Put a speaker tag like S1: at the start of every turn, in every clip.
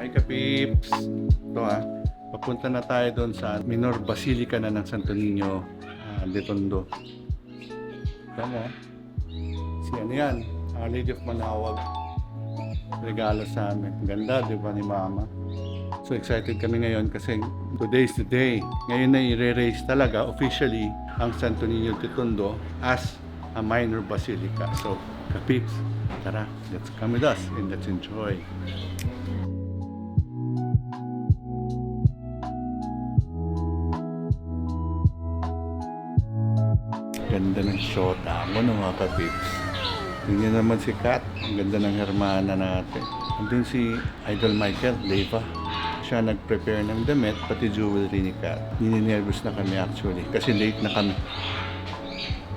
S1: Hi Kapips! Ito papunta na tayo doon sa Minor Basilica na ng Santo Niño de Tondo. Tama, si ano yan? Our Lady of Manawag. Regalo sa amin. Ganda, di ba, ni Mama? So excited kami ngayon kasi today's the day. Ngayon na i-raise talaga officially ang Santo Niño de Tondo as a minor basilica. So, Kapips, tara, let's come with us and let's enjoy. Ganda ng shota mo no, mga Kapips. Tingnan naman si Kat. Ang ganda ng hermana natin. Andun si Idol Michael Leyva. Siya nag-prepare ng damit, pati jewelry ni Kat. Nininervous na kami actually kasi late na kami.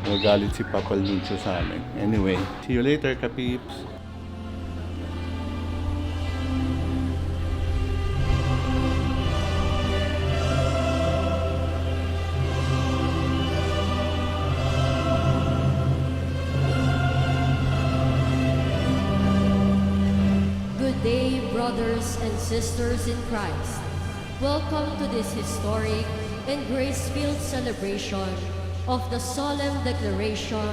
S1: Nagalit si Papa Luncho sa amin. Anyway, see you later, Kapips.
S2: Good day, brothers and sisters in Christ. Welcome to this historic and grace-filled celebration of the solemn declaration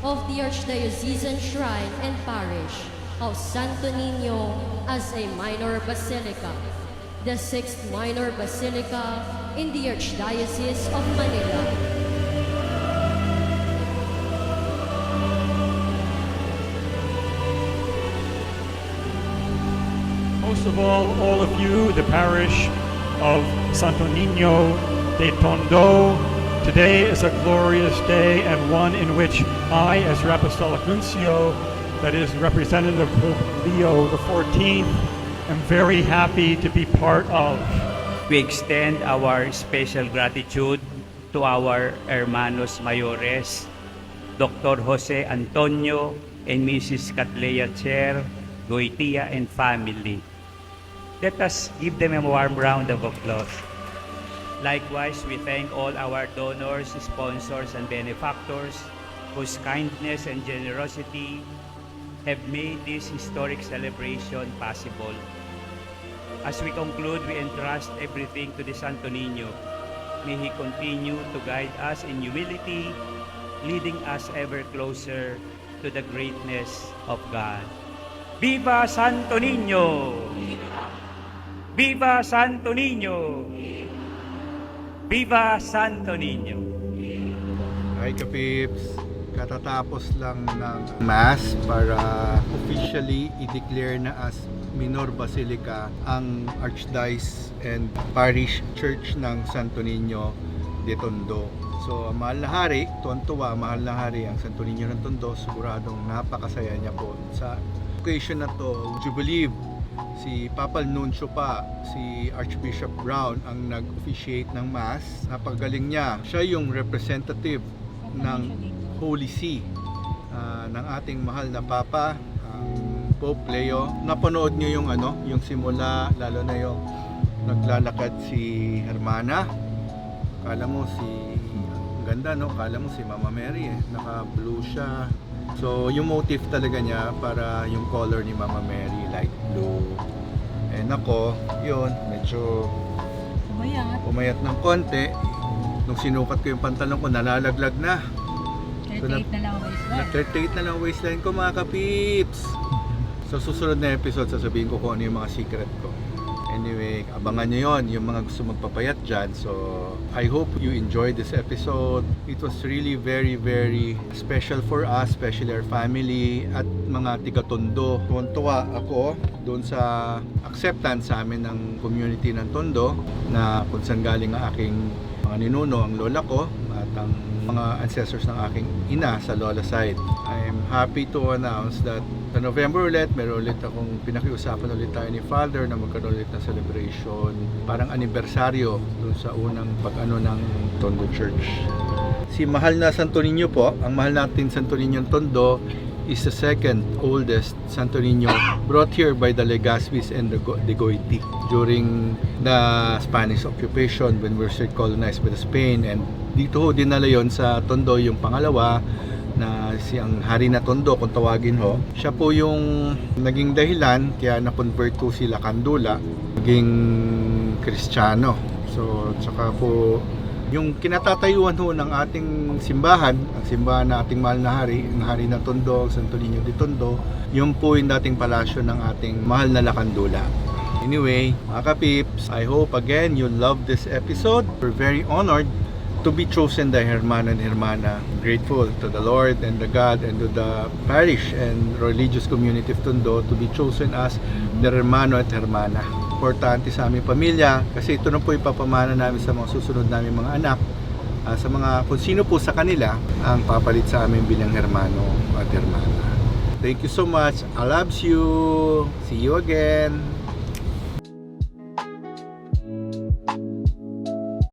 S2: of the Archdiocesan Shrine and Parish of Santo Niño as a minor basilica, the sixth minor basilica in the Archdiocese of Manila.
S3: Most of all of you, the parish of Santo Niño de Tondo, today is a glorious day and one in which I, as your Apostolic Nuncio, that is Representative of Leo XIV, am very happy to be part of.
S4: We extend our special gratitude to our hermanos mayores, Dr. Jose Antonio and Mrs. Catlea Cher, Goitia and family. Let us give them a warm round of applause. Likewise, we thank all our donors, sponsors, and benefactors whose kindness and generosity have made this historic celebration possible. As we conclude, we entrust everything to the Santo Niño. May He continue to guide us in humility, leading us ever closer to the greatness of God. Viva Santo Niño! Viva Santo Niño! Viva Santo Niño!
S1: Hi Kapips! Katatapos lang ng Mass para officially i-declare na as Minor Basilica ang Archdiocese and Parish Church ng Santo Niño de Tondo. So, mahal na hari, tuwan-tuwa, mahal na hari ang Santo Niño ng Tondo. Siguradong napakasaya niya po sa occasion na to. You believe si Papal Nuncio pa, si Archbishop Brown ang nag-officiate ng Mass. Napagaling niya. Siya yung representative ng Holy See ng ating mahal na Papa, Pope Leo. Napanood niyo yung yung simula, lalo na yung naglalakad si Hermana. Kala mo ang ganda, no? Kala mo si Mama Mary naka-blue siya. So yung motif talaga niya para yung color ni Mama Mary, light blue. And ako, yun, medyo umayat ng konti. Nung sinukat ko yung pantalon ko, nalalaglag na.
S5: 38 na lang ang waistline.
S1: 38 na lang ang waistline ko, mga Kapips. So susunod na episode, sasabihin ko kung ano yung mga secret ko. Anyway, abangan nyo yon, yung mga gusto magpapayat dyan. So, I hope you enjoyed this episode. It was really very, very special for us, especially our family at mga tiga-Tondo. Tuwan-tuwa ako doon sa acceptance sa amin ng community ng Tondo na kung saan galing ang aking mga ninuno, ang lola ko at ang mga ancestors ng aking ina sa lola side. I am happy to announce that sa November ulit, meron ulit akong pinakiusapan ulit tayo ni Father na magkaroon ulit ng celebration, parang anibersaryo dun sa unang pag-ano ng Tondo Church. Si mahal na Santo Niño po, ang mahal natin Santo Niño Tondo is the second oldest Santo Niño brought here by the Legazpis and the Goiti during the Spanish occupation when we were colonized by the Spain, and dito ho dinala yon sa Tondo yung pangalawa na siyang Hari na Tondo kung tawagin ho. Siya po yung naging dahilan kaya na-convert po sila Kandula, naging Kristiyano. So, tsaka po yung kinatatayuan ho ng ating simbahan, ang simbahan na ating mahal na hari, ang Hari na Tondo, Santo Niño de Tondo, yun po yung dating palasyo ng ating mahal na Lakandula. Anyway, mga kapips, I hope again you love this episode. We're very honored to be chosen the Hermano and Hermana. Grateful to the Lord and the God and to the parish and religious community of Tondo to be chosen as the Hermano at Hermana. Importante sa aming pamilya kasi ito na po ipapamana namin sa mga susunod namin mga anak, sa mga kung sino po sa kanila ang papalit sa amin bilang Hermano at Hermana. Thank you so much. I love you. See you again.